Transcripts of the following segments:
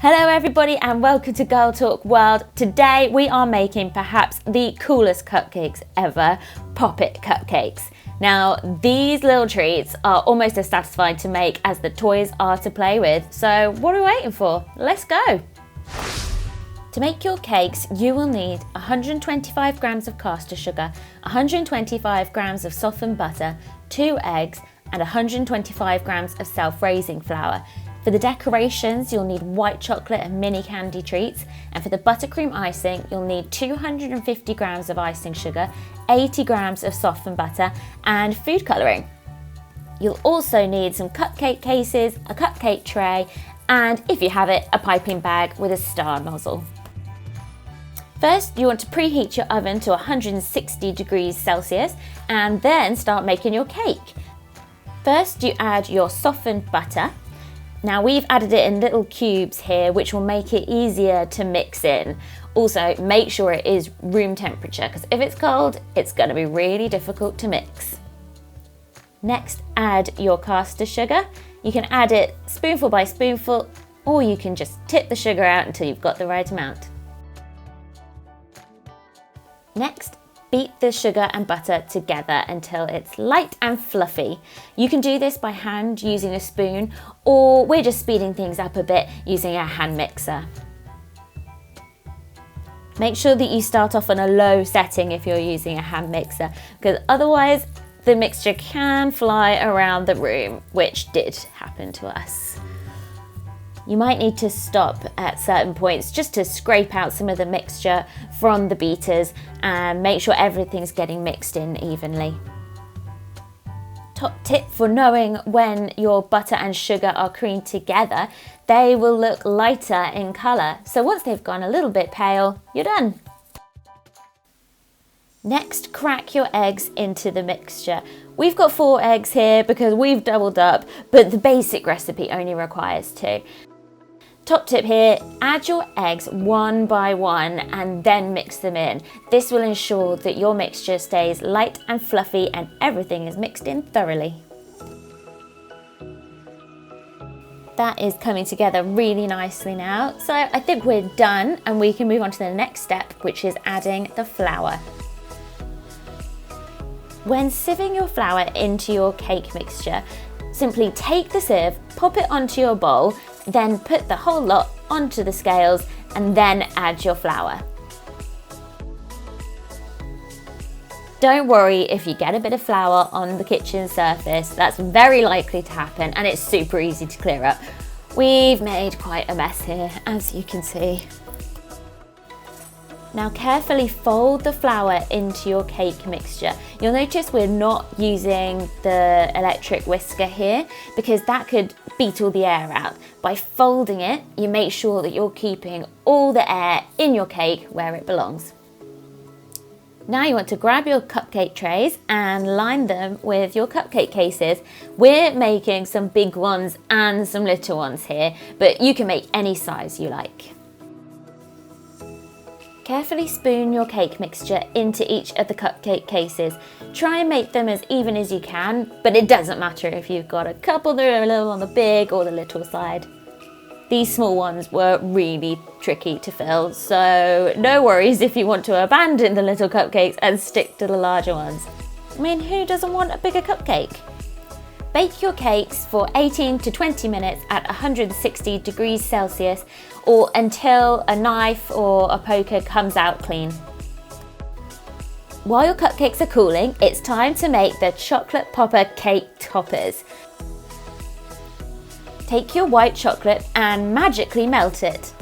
Hello everybody and welcome to Girl Talk World. Today we are making perhaps the coolest cupcakes ever, Pop-It cupcakes. Now these little treats are almost as satisfying to make as the toys are to play with, so what are we waiting for? Let's go! To make your cakes you will need 125 grams of caster sugar, 125 grams of softened butter, 2 eggs and 125 grams of self-raising flour. For the decorations, you'll need white chocolate and mini candy treats, and for the buttercream icing, you'll need 250 grams of icing sugar, 80 grams of softened butter, and food colouring. You'll also need some cupcake cases, a cupcake tray, and if you have it, a piping bag with a star nozzle. First, you want to preheat your oven to 160 degrees Celsius and then start making your cake. First, you add your softened butter. Now we've added it in little cubes here, which will make it easier to mix in. Also, make sure it is room temperature, because if it's cold, it's going to be really difficult to mix. Next, add your caster sugar. You can add it spoonful by spoonful, or you can just tip the sugar out until you've got the right amount. Next, beat the sugar and butter together until it's light and fluffy. You can do this by hand using a spoon, or we're just speeding things up a bit using a hand mixer. Make sure that you start off on a low setting if you're using a hand mixer, because otherwise the mixture can fly around the room, which did happen to us. You might need to stop at certain points just to scrape out some of the mixture from the beaters and make sure everything's getting mixed in evenly. Top tip for knowing when your butter and sugar are creamed together, they will look lighter in colour. So once they've gone a little bit pale, you're done. Next, crack your eggs into the mixture. We've got 4 eggs here because we've doubled up, but the basic recipe only requires 2. Top tip here, add your eggs one by one and then mix them in. This will ensure that your mixture stays light and fluffy and everything is mixed in thoroughly. That is coming together really nicely now. So I think we're done and we can move on to the next step, which is adding the flour. When sieving your flour into your cake mixture, simply take the sieve, pop it onto your bowl, then put the whole lot onto the scales and then add your flour. Don't worry if you get a bit of flour on the kitchen surface, that's very likely to happen and it's super easy to clear up. We've made quite a mess here, as you can see. Now carefully fold the flour into your cake mixture. You'll notice we're not using the electric whisker here because that could beat all the air out. By folding it, you make sure that you're keeping all the air in your cake where it belongs. Now you want to grab your cupcake trays and line them with your cupcake cases. We're making some big ones and some little ones here, but you can make any size you like. Carefully spoon your cake mixture into each of the cupcake cases. Try and make them as even as you can, but it doesn't matter if you've got a couple that are a little on the big or the little side. These small ones were really tricky to fill, so no worries if you want to abandon the little cupcakes and stick to the larger ones. I mean, who doesn't want a bigger cupcake? Bake your cakes for 18 to 20 minutes at 160 degrees Celsius or until a knife or a poker comes out clean. While your cupcakes are cooling, it's time to make the chocolate popper cake toppers. Take your white chocolate and magically melt it.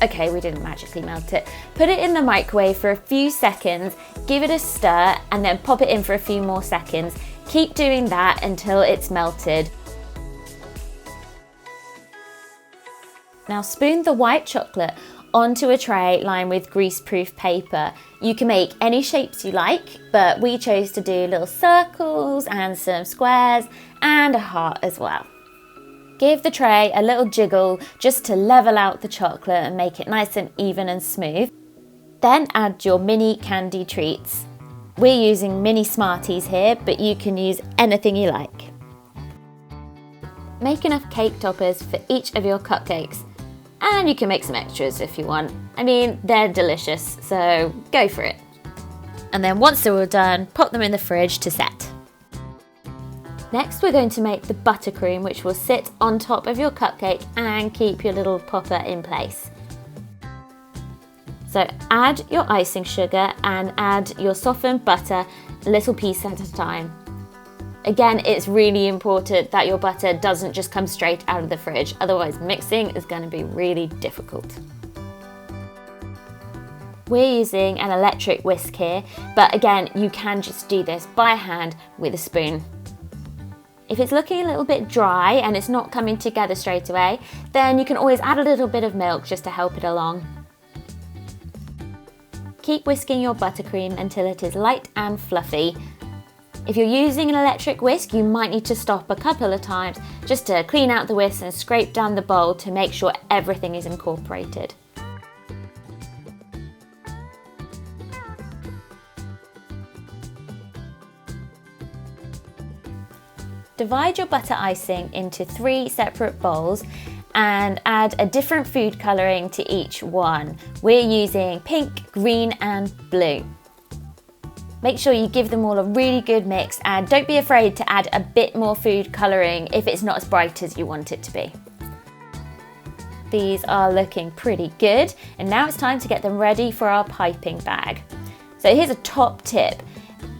Okay, we didn't magically melt it. Put it in the microwave for a few seconds, give it a stir and then pop it in for a few more seconds. Keep doing that until it's melted. Now spoon the white chocolate onto a tray lined with greaseproof paper. You can make any shapes you like, but we chose to do little circles and some squares and a heart as well. Give the tray a little jiggle just to level out the chocolate and make it nice and even and smooth. Then add your mini candy treats. We're using mini Smarties here, but you can use anything you like. Make enough cake toppers for each of your cupcakes. And you can make some extras if you want. I mean, they're delicious, so go for it. And then once they're all done, pop them in the fridge to set. Next, we're going to make the buttercream, which will sit on top of your cupcake and keep your little popper in place. So add your icing sugar and add your softened butter a little piece at a time. Again, it's really important that your butter doesn't just come straight out of the fridge, otherwise mixing is going to be really difficult. We're using an electric whisk here, but again, you can just do this by hand with a spoon. If it's looking a little bit dry and it's not coming together straight away, then you can always add a little bit of milk just to help it along. Keep whisking your buttercream until it is light and fluffy. If you're using an electric whisk, you might need to stop a couple of times just to clean out the whisk and scrape down the bowl to make sure everything is incorporated. Divide your butter icing into 3 separate bowls and add a different food colouring to each one. We're using pink, green and blue. Make sure you give them all a really good mix and don't be afraid to add a bit more food colouring if it's not as bright as you want it to be. These are looking pretty good, and now it's time to get them ready for our piping bag. So here's a top tip.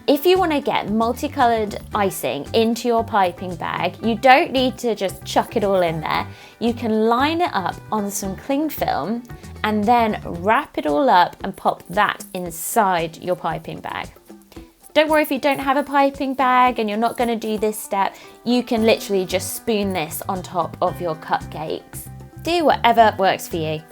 If you want to get multicoloured icing into your piping bag, you don't need to just chuck it all in there. You can line it up on some cling film and then wrap it all up and pop that inside your piping bag. Don't worry if you don't have a piping bag and you're not going to do this step. You can literally just spoon this on top of your cupcakes. Do whatever works for you.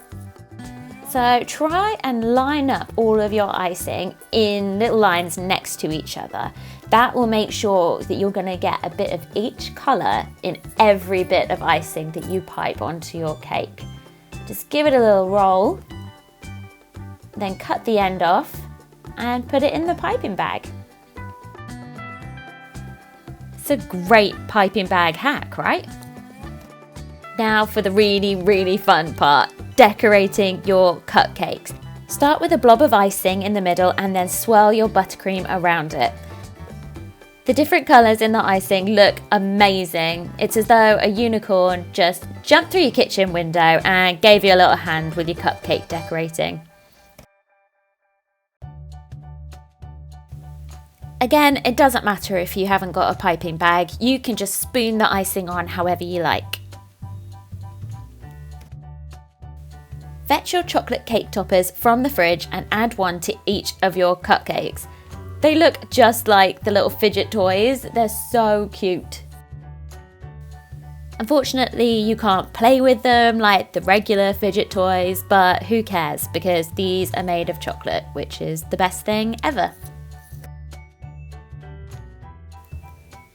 So try and line up all of your icing in little lines next to each other. That will make sure that you're going to get a bit of each colour in every bit of icing that you pipe onto your cake. Just give it a little roll, then cut the end off and put it in the piping bag. It's a great piping bag hack, right? Now for the really fun part, decorating your cupcakes. Start with a blob of icing in the middle and then swirl your buttercream around it. The different colours in the icing look amazing. It's as though a unicorn just jumped through your kitchen window and gave you a little hand with your cupcake decorating. Again, it doesn't matter if you haven't got a piping bag, you can just spoon the icing on however you like. Fetch your chocolate cake toppers from the fridge and add one to each of your cupcakes. They look just like the little fidget toys, they're so cute. Unfortunately, you can't play with them like the regular fidget toys, but who cares because these are made of chocolate, which is the best thing ever.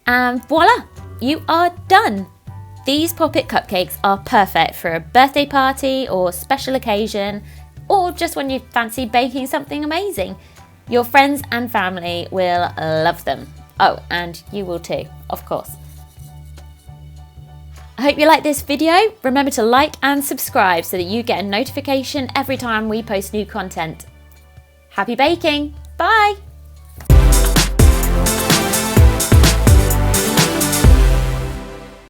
And voila, you are done! These Pop-It cupcakes are perfect for a birthday party or special occasion, or just when you fancy baking something amazing. Your friends and family will love them. Oh, and you will too, of course. I hope you like this video. Remember to like and subscribe so that you get a notification every time we post new content. Happy baking! Bye!